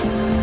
Yes,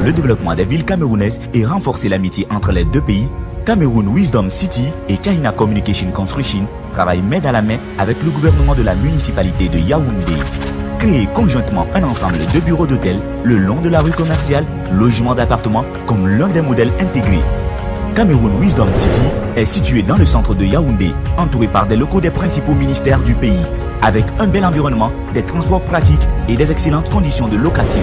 promouvoir le développement des villes camerounaises et renforcer l'amitié entre les deux pays, Cameroun Wisdom City et China Communication Construction travaillent main dans la main avec le gouvernement de la municipalité de Yaoundé. Créer conjointement un ensemble de bureaux d'hôtels le long de la rue commerciale, logements d'appartements comme l'un des modèles intégrés. Cameroun Wisdom City est situé dans le centre de Yaoundé, entouré par des locaux des principaux ministères du pays, avec un bel environnement, des transports pratiques et des excellentes conditions de location.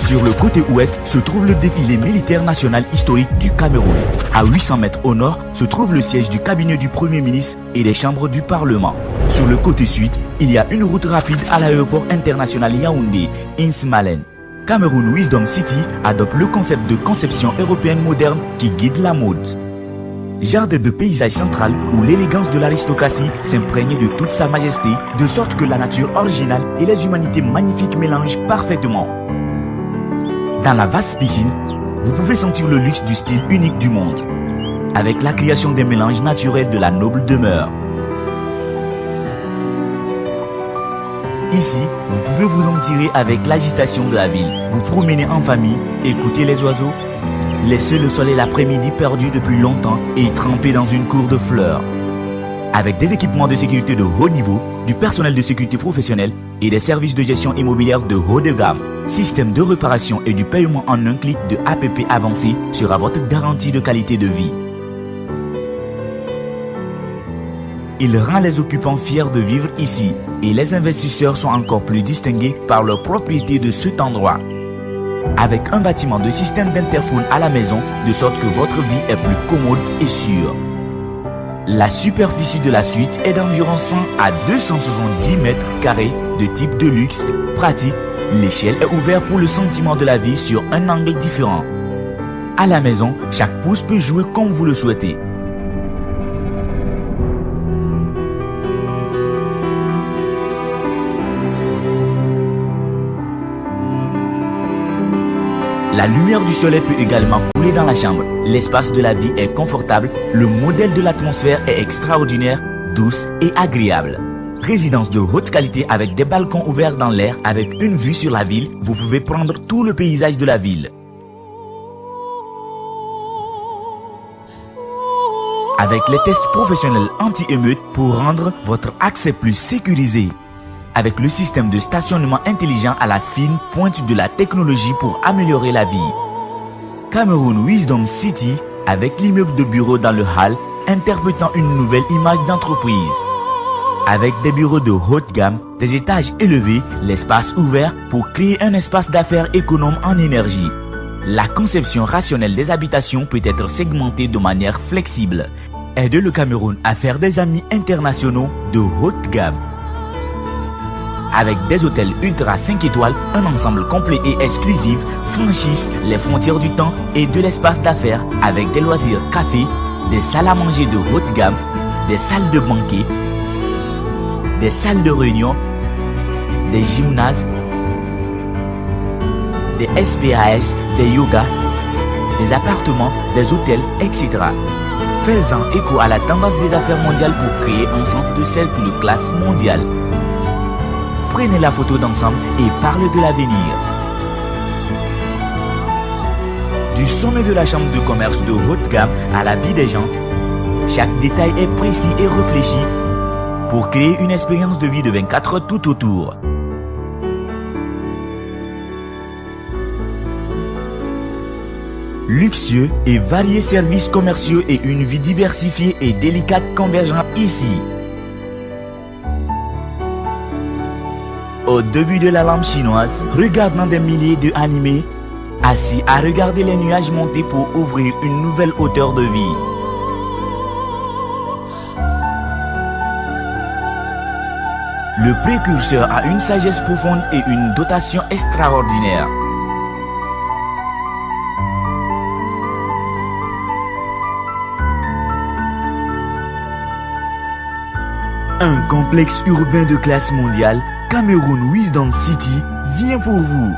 Sur le côté ouest se trouve le défilé militaire national historique du Cameroun. À 800 mètres au nord se trouve le siège du cabinet du Premier ministre et des chambres du Parlement. Sur le côté sud, il y a une route rapide à l'aéroport international Yaoundé, Insmalen. Cameroun Wisdom City adopte le concept de conception européenne moderne qui guide la mode. Jardin de paysage central où l'élégance de l'aristocratie s'imprègne de toute sa majesté, de sorte que la nature originale et les humanités magnifiques mélangent parfaitement. Dans la vaste piscine, vous pouvez sentir le luxe du style unique du monde, avec la création des mélanges naturels de la noble demeure. Ici, vous pouvez vous en tirer avec l'agitation de la ville, vous promener en famille, écouter les oiseaux, laisser le soleil l'après-midi perdu depuis longtemps et tremper dans une cour de fleurs. Avec des équipements de sécurité de haut niveau, du personnel de sécurité professionnel et des services de gestion immobilière de haut de gamme, système de réparation et du paiement en un clic de APP avancé sera votre garantie de qualité de vie. Il rend les occupants fiers de vivre ici et les investisseurs sont encore plus distingués par leur propriété de cet endroit. Avec un bâtiment de système d'interphone à la maison, de sorte que votre vie est plus commode et sûre. La superficie de la suite est d'environ 100 à 270 mètres carrés de type de luxe, pratique. L'échelle est ouverte pour le sentiment de la vie sur un angle différent. À la maison, chaque pouce peut jouer comme vous le souhaitez. La lumière du soleil peut également couler dans la chambre. L'espace de la vie est confortable. Le modèle de l'atmosphère est extraordinaire, douce et agréable. Résidence de haute qualité avec des balcons ouverts dans l'air avec une vue sur la ville. Vous pouvez prendre tout le paysage de la ville. Avec les tests professionnels anti-émeute pour rendre votre accès plus sécurisé. Avec le système de stationnement intelligent à la fine pointe de la technologie pour améliorer la vie. Cameroun Wisdom City avec l'immeuble de bureaux dans le hall interprétant une nouvelle image d'entreprise. Avec des bureaux de haute gamme, des étages élevés, l'espace ouvert pour créer un espace d'affaires économe en énergie. La conception rationnelle des habitations peut être segmentée de manière flexible. Aide le Cameroun à faire des amis internationaux de haute gamme. Avec des hôtels ultra 5 étoiles, un ensemble complet et exclusif franchissent les frontières du temps et de l'espace d'affaires avec des loisirs café, des salles à manger de haute gamme, des salles de banquet, des salles de réunion, des gymnases, des SPAS, des yogas, des appartements, des hôtels, etc. Faisant écho à la tendance des affaires mondiales pour créer un centre de cercle de classe mondiale. Prenez la photo d'ensemble et parlez de l'avenir. Du sommet de la chambre de commerce de haute gamme à la vie des gens, chaque détail est précis et réfléchi pour créer une expérience de vie de 24 heures tout autour. Luxueux et variés services commerciaux et une vie diversifiée et délicate convergent ici. Au début de la lampe chinoise, regardant des milliers d'animés, assis à regarder les nuages monter pour ouvrir une nouvelle hauteur de vie. Le précurseur a une sagesse profonde et une dotation extraordinaire. Un complexe urbain de classe mondiale, Cameroun Wisdom City vient pour vous.